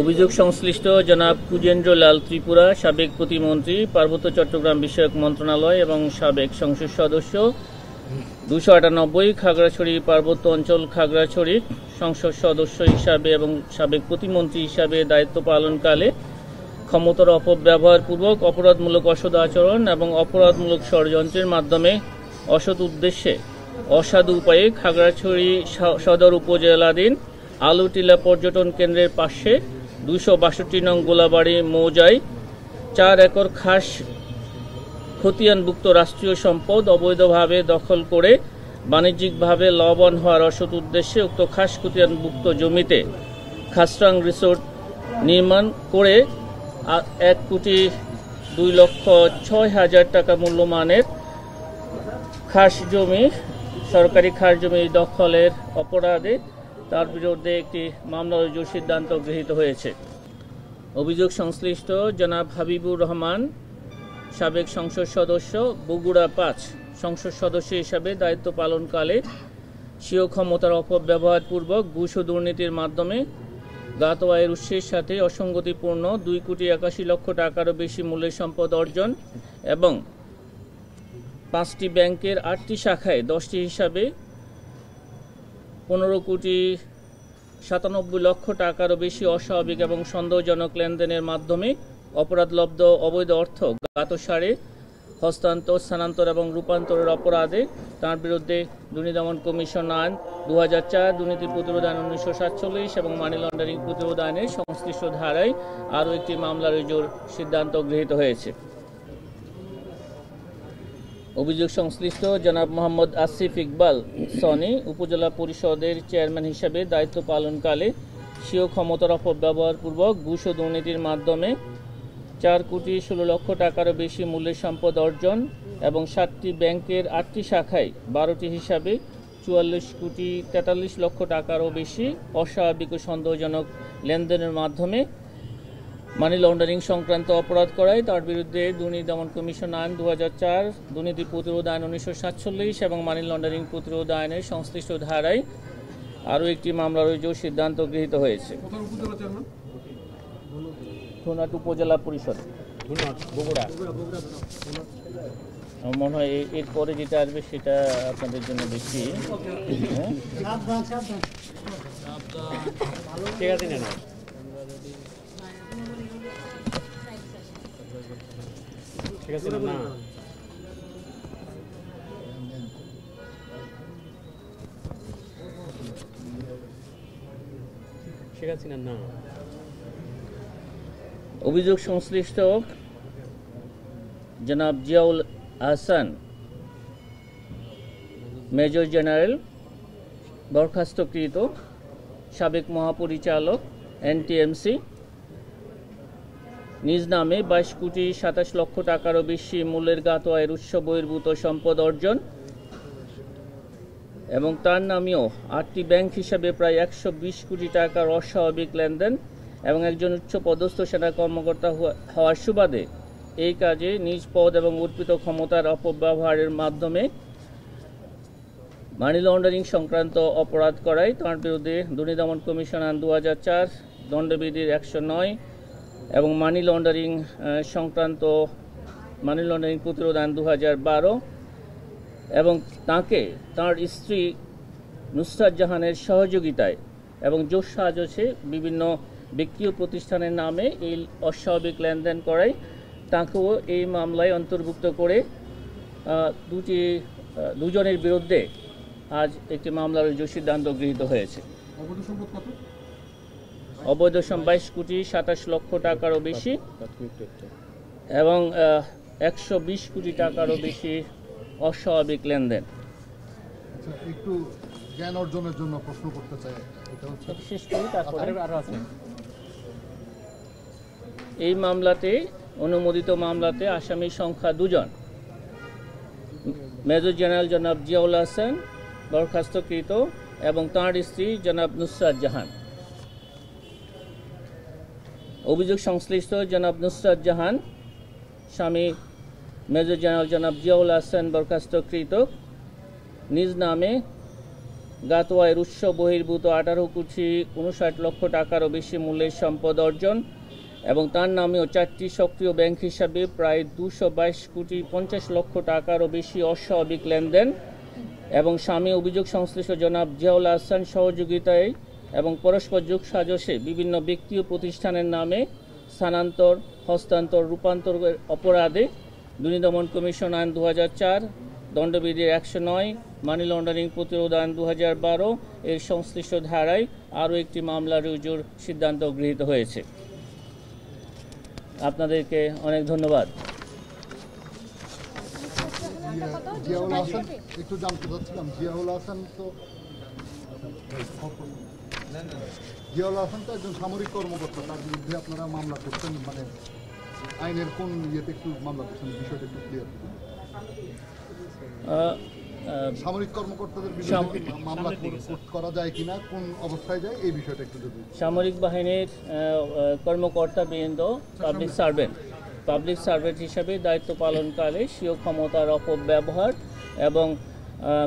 অভিযোগ সংশ্লিষ্ট জনাব কুজেন্দ্র লাল ত্রিপুরা, সাবেক প্রতিমন্ত্রী, পার্বত্য চট্টগ্রাম বিষয়ক মন্ত্রণালয় এবং সাবেক সংসদ সদস্য, 298 খাগড়াছড়ি পার্বত্য অঞ্চল খাগড়াছড়ি সংসদ সদস্য হিসাবে এবং সাবেক প্রতিমন্ত্রী হিসাবে দায়িত্ব পালনকালে ক্ষমতার অপব্যবহারপূর্বক অপরাধমূলক অসৎ আচরণ এবং অপরাধমূলক ষড়যন্ত্রের মাধ্যমে অসৎ উদ্দেশ্যে অসাধু উপায়ে খাগড়াছড়ি সদর উপজেলাধীন আলুটিলা পর্যটন কেন্দ্রের পাশে 262 নং গোলাবাড়ি মৌজায় 4 একর খাস খতিয়ানভুক্ত রাষ্ট্রীয় সম্পদ অবৈধভাবে দখল করে বাণিজ্যিকভাবে লবণ হওয়ার অসৎ উদ্দেশ্যে উক্ত খাস খতিয়ানভুক্ত জমিতে খাসরাং রিসোর্ট নির্মাণ করে 1,02,06,000 টাকা মূল্যমানের খাস জমি, সরকারি খাস জমি দখলের অপরাধে তার বিরুদ্ধে একটি মামলা রুজুর সিদ্ধান্ত গৃহীত হয়েছে। অভিযোগ সংশ্লিষ্ট জনাব হাবিবুর রহমান, সাবেক সংসদ সদস্য, বগুড়া 5 সংসদ সদস্য হিসাবে দায়িত্ব পালনকালে স্বীয় ক্ষমতার অপব্যবহারপূর্বক ঘুষ ও দুর্নীতির মাধ্যমে জ্ঞাত আয়ের উৎসের সাথে অসঙ্গতিপূর্ণ 2,81,00,000 টাকারও বেশি মূল্যের সম্পদ অর্জন এবং 5টি ব্যাংকের 8টি শাখায় 10টি হিসাবে 15,97,00,000 টাকারও বেশি অস্বাভাবিক এবং সন্দেহজনক লেনদেনের মাধ্যমে অপরাধলব্ধ অবৈধ অর্থ জ্ঞাতসারে হস্তান্তর, স্থানান্তর এবং রূপান্তরের অপরাধে তার বিরুদ্ধে দুর্নীতি দমন কমিশন আইন 2004, দুর্নীতি প্রতিরোধ আইন 1947 এবং মানি লন্ডারিং প্রতিরোধ আইনের সংশ্লিষ্ট ধারায় আরও একটি মামলা রুজুর সিদ্ধান্ত গৃহীত হয়েছে। অভিযোগ সংশ্লিষ্ট জনাব মোহাম্মদ আসিফ ইকবাল সনি, উপজেলা পরিষদের চেয়ারম্যান হিসাবে দায়িত্ব পালনকালে স্বীয় ক্ষমতার অপব্যবহারপূর্বক ঘুষ ও দুর্নীতির মাধ্যমে 4,16,00,000 টাকারও বেশি মূল্যের সম্পদ অর্জন এবং 7টি ব্যাংকের 8টি শাখায় 12টি হিসাবে 44,43,00,000 টাকারও বেশি অস্বাভাবিক ও সন্দেহজনক লেনদেনের মাধ্যমে মানি লন্ডারিং সংক্রান্ত অপরাধ করায় তার বিরুদ্ধে দুর্নীতি দমন কমিশন আইন 2004, দুর্নীতি প্রতিরোধ আইন 1947 এবং মানি লন্ডারিং প্রতিরোধ আইনের সংশ্লিষ্ট ধারায় আরও একটি মামলা রুজুর সিদ্ধান্ত গৃহীত হয়েছে। ধুনট উপজেলা পরিষদ, বগুড়া। আমার মনে হয় এরপরে যেটা আসবে সেটা আপনাদের জন্য বেশি। ঠিক আছে না? ঠিক আছে না? ঠিক আছে না? অভিযোগ সংশ্লিষ্ট জনাব জিয়াউল আহসান, মেজর জেনারেল, বরখাস্তকৃত, সাবেক মহাপরিচালক NTMC, নিজ নামে 22,27,00,000 টাকারও বেশি মূল্যের জ্ঞাত আয়ের উৎস বহির্ভূত সম্পদ অর্জন এবং তার নামেও 8টি ব্যাংক হিসাবে প্রায় 120 কোটি টাকার অস্বাভাবিক লেনদেন এবং একজন উচ্চপদস্থ সেনা কর্মকর্তা হওয়ার সুবাদে এই কাজে নিজ পদ এবং অর্পিত ক্ষমতার অপব্যবহারের মাধ্যমে মানি লন্ডারিং সংক্রান্ত অপরাধ করায় তার বিরুদ্ধে দুর্নীতি দমন কমিশন আইন 2004, দণ্ডবিধির 109 এবং মানি লন্ডারিং সংক্রান্ত মানি লন্ডারিং প্রতিরোধ আইন 2012 এবং তাকে তার স্ত্রী নুসরাত জাহানের সহযোগিতায় এবং জোর সাজসে বিভিন্ন ব্যক্তি ও প্রতিষ্ঠানের নামে এই অস্বাভাবিক লেনদেন করায় তাকেও এই মামলায় অন্তর্ভুক্ত করে দুজনের বিরুদ্ধে আজ একটি মামলা রুজুর সিদ্ধান্ত গৃহীত হয়েছে। অবৈধ সম্পদ 22,27,00,000 টাকারও বেশি এবং 120 কোটি টাকারও বেশি অস্বাভাবিক লেনদেন। একটু জ্ঞান অর্জনের জন্য প্রশ্ন করতে চাই, এটা হচ্ছে শেষ করি তারপরে এই মামলাতে অনুমোদিত মামলাতে আসামি সংখ্যা 2 জন, মেজর জেনারেল জনাব জিয়াউল হাসান বরখাস্তকৃত এবং তাঁর স্ত্রী জনাব নুসরাত জাহান। অভিযোগ সংশ্লিষ্ট জনাব নুসরাত জাহান, স্বামী মেজর জেনারেল জনাব জিয়াউল হাসান বরখাস্তকৃত, নিজ নামে গাতোয়ায়ের উৎস বহির্ভূত 18 কোটি 59 লক্ষ টাকারও বেশি মূল্যের সম্পদ অর্জন এবং তার নামেও 4টি সক্রিয় ব্যাংক হিসাবে প্রায় 222 কোটি 50 লক্ষ টাকারও বেশি অস্বাভাবিক লেনদেন এবং স্বামী অভিযোগ সংশ্লিষ্ট জনাব জিয়াউল আহসান সহযোগিতায় এবং পরস্পর যোগসাজশে বিভিন্ন ব্যক্তি ও প্রতিষ্ঠানের নামে স্থানান্তর, হস্তান্তর, রূপান্তরের অপরাধে দুর্নীতি দমন কমিশন আইন 2004, দণ্ডবিধির 109, মানি লন্ডারিং প্রতিরোধ আইন 2012 এর সংশ্লিষ্ট ধারায় আরও একটি মামলা রুজুর সিদ্ধান্ত গৃহীত হয়েছে। আপনাদেরকে অনেক ধন্যবাদ। জিয়াউল হাসান একটু জানতে চাচ্ছিলাম, জিয়াউল হাসান তো একজন সামরিক কর্মকর্তা, তার বিরুদ্ধে আপনারা মামলা করছেন, মানে আইনের কোন ইয়েতে একটু মামলা করছেন, বিষয়টা একটু ক্লিয়ার করুন। সামরিক কর্মকর্তাদের বিরুদ্ধে মামলা করা যায় কিনা, কোন অবস্থায় যায়, এই বিষয়টা একটু যদি। সামরিক বাহিনীর কর্মকর্তাবৃন্দ পাবলিক সার্ভেন্ট হিসাবে দায়িত্ব পালনকালে স্বীয় ক্ষমতার অপব্যবহার এবং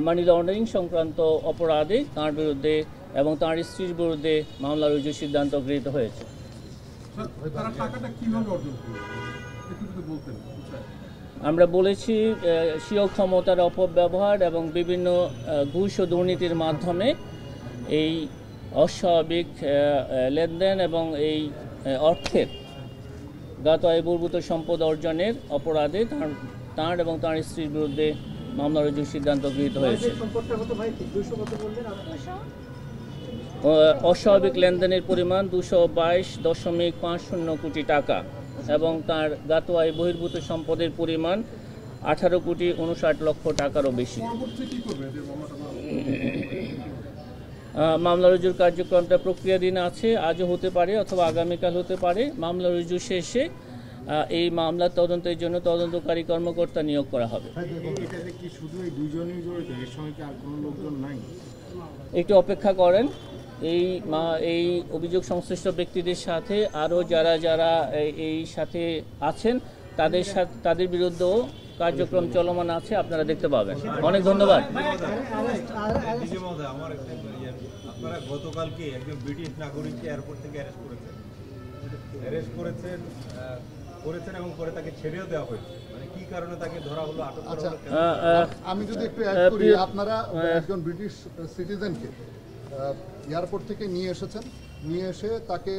মানি লন্ডারিং সংক্রান্ত অপরাধে তাঁর বিরুদ্ধে এবং তাঁর স্ত্রীর বিরুদ্ধে মামলা রুজুর সিদ্ধান্ত গৃহীত হয়েছে। আমরা বলেছি স্বীয় ক্ষমতার অপব্যবহার এবং বিভিন্ন ঘুষ ও দুর্নীতির মাধ্যমে এই অস্বাভাবিক লেনদেন এবং এই অর্থের গাতোয়ায় বহির্ভূত সম্পদ অর্জনের অপরাধে তাঁর এবং তাঁর স্ত্রীর বিরুদ্ধে মামলা রুজুর সিদ্ধান্ত গৃহীত হয়েছে। অস্বাভাবিক লেনদেনের পরিমাণ 222.50 কোটি টাকা এবং তার গাতোয়ায় বহির্ভূত সম্পদের পরিমাণ 18 কোটি 59 লক্ষ টাকারও বেশি। মামলা রুজুর কার্যক্রমটা প্রক্রিয়াধীন আছে, আজও হতে পারে অথবা আগামীকাল হতে পারে। মামলা রুজু শেষে এই মামলার তদন্তের জন্য তদন্তকারী কর্মকর্তা নিয়োগ করা হবে। একটু অপেক্ষা করেন, এই অভিযোগ সংশ্লিষ্ট ব্যক্তিদের সাথে আরও যারা এই সাথে আছেন তাদের বিরুদ্ধেও কার্যক্রম চলমান আছে, আপনারা দেখতে পাবেন। অনেক ধন্যবাদ। আপনারা গতকালকে একজন ব্রিটিশ নাগরিককে এয়ারপোর্ট থেকে অ্যারেস্ট করেছেন এবং পরে তাকে ছেড়েও দেওয়া হয়েছে, মানে কি কারণে তাকে ধরা হলো, আটক করা হলো? আমি যদি একটু অ্যাড করি, আপনারা একজন ব্রিটিশ সিটিজেনকে এয়ারপোর্ট থেকে নিয়ে এসে তাকে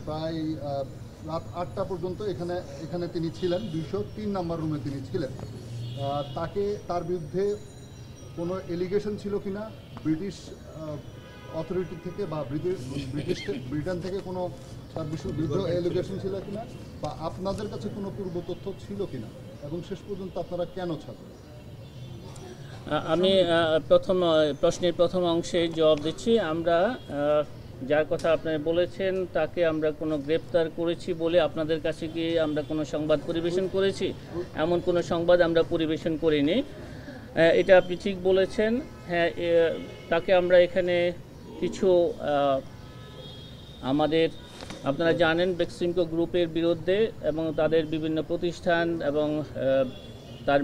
প্রায় রাত 8টা পর্যন্ত এখানে তিনি ছিলেন, 203 নম্বর রুমে তিনি ছিলেন। তার বিরুদ্ধে কোনো এলিগেশন ছিল কিনা ব্রিটিশ অথরিটি থেকে বা ব্রিটেন থেকে কোনো তার বিরুদ্ধে এলিগেশন ছিল কিনা, বা আপনাদের কাছে কোনো পূর্ব তথ্য ছিল কিনা, এবং শেষ পর্যন্ত আপনারা কেন ছাড়বেন? আমি প্রশ্নের প্রথম অংশে জবাব দিচ্ছি। আমরা যার কথা আপনি বলেছেন তাকে আমরা কোনো গ্রেপ্তার করেছি বলে আপনাদের কাছে গিয়ে আমরা কোনো সংবাদ পরিবেশন করেছি, এমন কোনো সংবাদ আমরা পরিবেশন করিনি। এটা আপনি ঠিক বলেছেন। হ্যাঁ, তাকে আমরা এখানে কিছু আমাদের আপনারা জানেন বেক্সিমকো গ্রুপের বিরুদ্ধে এবং তাদের বিভিন্ন প্রতিষ্ঠান এবং তার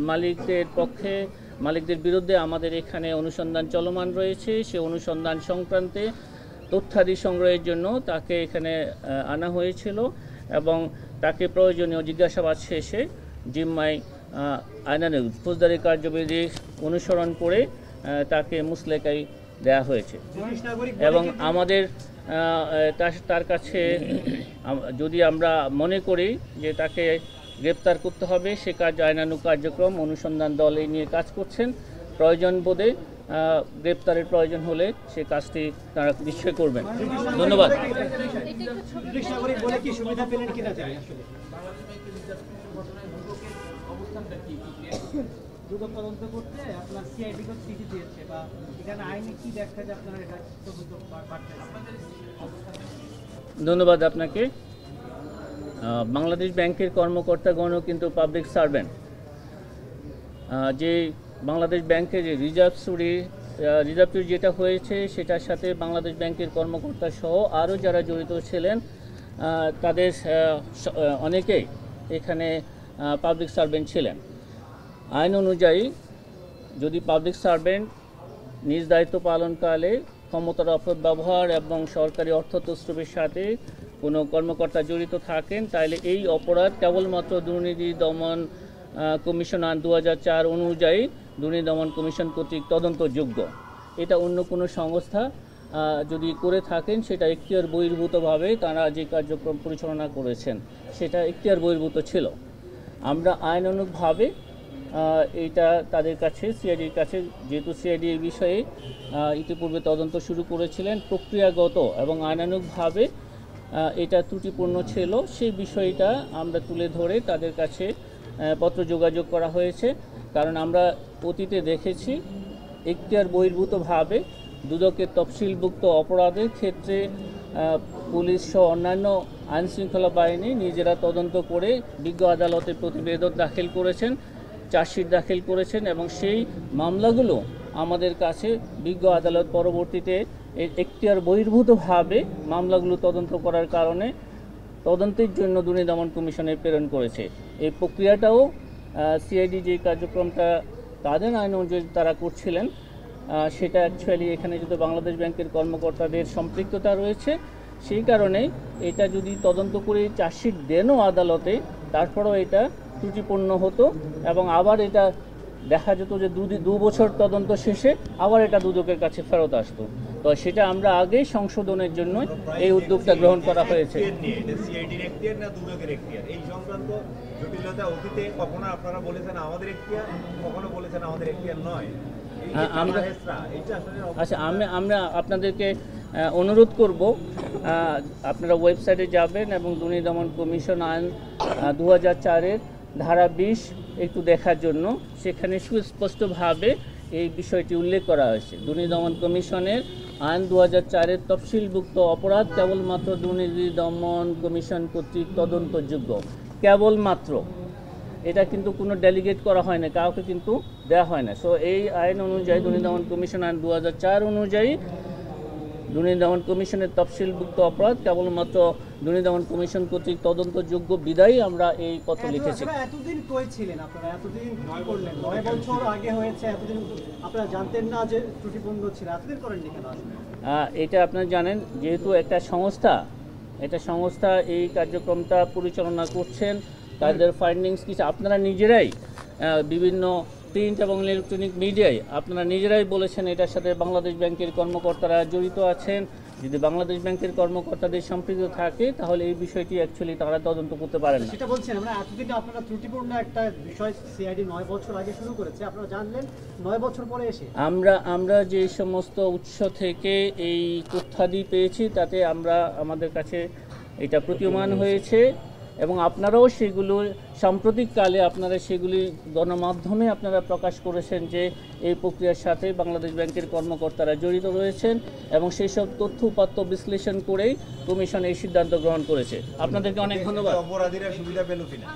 মালিকদের বিরুদ্ধে আমাদের এখানে অনুসন্ধান চলমান রয়েছে। সে অনুসন্ধান সংক্রান্তে তথ্যাদি সংগ্রহের জন্য তাকে এখানে আনা হয়েছিল এবং তাকে প্রয়োজনীয় জিজ্ঞাসাবাদ শেষে জিম্মায় আইনানুগ ফৌজদারি কার্যবিধি অনুসরণ করে তাকে মুসলেকায় দেওয়া হয়েছে এবং আমাদের তার কাছে যদি আমরা মনে করি যে তাকে গ্রেপ্তার করতে হবে, সে কাজ আইনানুগ কার্যক্রম অনুসন্ধান দল এই নিয়ে কাজ করছেন। প্রয়োজন বোধে গ্রেপ্তারের প্রয়োজন হলে সে কাজটি তারা নিশ্চয় করবেন। ধন্যবাদ। ধন্যবাদ আপনাকে। বাংলাদেশ ব্যাংকের কর্মকর্তাগণও কিন্তু পাবলিক সার্ভেন্ট। যে বাংলাদেশ ব্যাংকের যে রিজার্ভ চুরি যেটা হয়েছে সেটার সাথে বাংলাদেশ ব্যাংকের কর্মকর্তা সহ আরও যারা জড়িত ছিলেন তাদের অনেকেই এখানে পাবলিক সার্ভেন্ট ছিলেন। আইন অনুযায়ী যদি পাবলিক সার্ভেন্ট নিজ দায়িত্ব পালনকালে ক্ষমতার অপব্যবহার এবং সরকারি অর্থ তছরুপের সাথে কোনো কর্মকর্তা জড়িত থাকেন, তাহলে এই অপরাধ কেবলমাত্র দুর্নীতি দমন কমিশন আইন 2004 অনুযায়ী দুর্নীতি দমন কমিশন কর্তৃক তদন্তযোগ্য। এটা অন্য কোনো সংস্থা যদি করে থাকেন সেটা এখতিয়ার বহির্ভূতভাবে তারা যে কার্যক্রম পরিচালনা করেছেন সেটা এখতিয়ার বহির্ভূত ছিল। আমরা আইনানুগভাবে এটা তাদের কাছে সিআইডির কাছে, যেহেতু সিআইডি এই বিষয়ে ইতিপূর্বে তদন্ত শুরু করেছিলেন, প্রক্রিয়াগত এবং আইনানুগভাবে এটা ত্রুটিপূর্ণ ছিল, সেই বিষয়টা আমরা তুলে ধরে তাদের কাছে পত্র যোগাযোগ করা হয়েছে। কারণ আমরা অতীতে দেখেছি এখতিয়ার বহির্ভূতভাবে দুদকের তফসিলভুক্ত অপরাধের ক্ষেত্রে পুলিশ সহ অন্যান্য আইনশৃঙ্খলা বাহিনী নিজেরা তদন্ত করে বিজ্ঞ আদালতে প্রতিবেদন দাখিল করেছেন, চার্জশিট দাখিল করেছেন এবং সেই মামলাগুলো আমাদের কাছে বিজ্ঞ আদালত পরবর্তীতে এখতিয়ার বহির্ভূতভাবে মামলাগুলো তদন্ত করার কারণে তদন্তের জন্য দুর্নীতি দমন কমিশনে প্রেরণ করেছে। এই প্রক্রিয়াটাও সিআইডি যে কার্যক্রমটা তাদের আইন অনুযায়ী তারা করছিলেন সেটা অ্যাকচুয়ালি এখানে যদি বাংলাদেশ ব্যাংকের কর্মকর্তাদের সম্পৃক্ততা রয়েছে, সেই কারণেই এটা যদি তদন্ত করে চার্জশিট দেনও আদালতে, তারপরেও এটা ত্রুটিপূর্ণ হতো এবং আবার এটা দেখা যেত যে 2 বছর তদন্ত শেষে আবার এটা দুদকের কাছে ফেরত আসতো। তো সেটা আমরা আগেই সংশোধনের জন্য এই উদ্যোগটা গ্রহণ করা হয়েছে। এই সংক্রান্ত জটিলতা অতীতে কখনো আপনারা বলেছেন আমাদের এখতিয়ার, কখনো বলেছেন আমাদের এখতিয়ার নয়। আচ্ছা, আমরা আপনাদেরকে অনুরোধ করব, আপনারা ওয়েবসাইটে যাবেন এবং দুর্নীতি দমন কমিশন আইন 2004-এর ধারা 20 একটু দেখার জন্য। সেখানে সুস্পষ্টভাবে এই বিষয়টি উল্লেখ করা হয়েছে। দুর্নীতি দমন কমিশনের আইন 2004-এর তফসিলভুক্ত অপরাধ কেবলমাত্র দুর্নীতি দমন কমিশন কর্তৃক তদন্তযোগ্য, কেবলমাত্র। এটা কিন্তু কোনো ডেলিগেট করা হয় না, কাউকে কিন্তু দেওয়া হয় না। সো এই আইন অনুযায়ী দুর্নীতি দমন কমিশন আইন 2004 অনুযায়ী দুর্নীতি দমন কমিশনের তফসিলভুক্ত অপরাধ কেবলমাত্র দুর্নীতি দমন কমিশন কর্তৃক তদন্তযোগ্য বিদায়ী আমরা এই পত্র লিখেছি। এতদিন কই ছিলেন আপনারা? এতদিন কি করলেন? 9 বছর আগে হয়েছে, এতদিন আপনারা জানতেন না যে ত্রুটিপূর্ণ ছিল, এতদিন করেননি কেন? এটা আপনারা জানেন, যেহেতু একটা সংস্থা এই কার্যক্রমটা পরিচালনা করছেন, তাদের ফাইন্ডিংস কিছু আপনারা নিজেরাই বিভিন্ন প্রিন্ট এবং ইলেকট্রনিক মিডিয়ায় আপনারা নিজেরাই বলেছেন এটার সাথে বাংলাদেশ ব্যাংকের কর্মকর্তারা জড়িত আছেন। যদি বাংলাদেশ ব্যাংকের কর্মকর্তাদের সম্পৃক্ত থাকে তাহলে এই বিষয়টি অ্যাকচুয়ালি তারা তদন্ত করতে পারেন না। সেটা বলছেন আমরা এতদিন আপনারা ত্রুটিপূর্ণ একটা বিষয় সিআইডি 9 বছর আগে শুরু করেছে, আপনারা জানলেন 9 বছর পরে এসে। আমরা যে সমস্ত উৎস থেকে এই তথ্যাদি পেয়েছি তাতে আমাদের কাছে এটা প্রতীয়মান হয়েছে এবং আপনারাও সেগুলো সাম্প্রতিককালে আপনারা সেগুলি গণমাধ্যমে আপনারা প্রকাশ করেছেন যে এই প্রক্রিয়ার সাথে বাংলাদেশ ব্যাংকের কর্মকর্তারা জড়িত রয়েছেন এবং সেই সব তথ্য উপাত্ত বিশ্লেষণ করেই কমিশন এই সিদ্ধান্ত গ্রহণ করেছে। আপনাদেরকে অনেক ধন্যবাদ। অপরাধীরা সুবিধা পেল কিনা?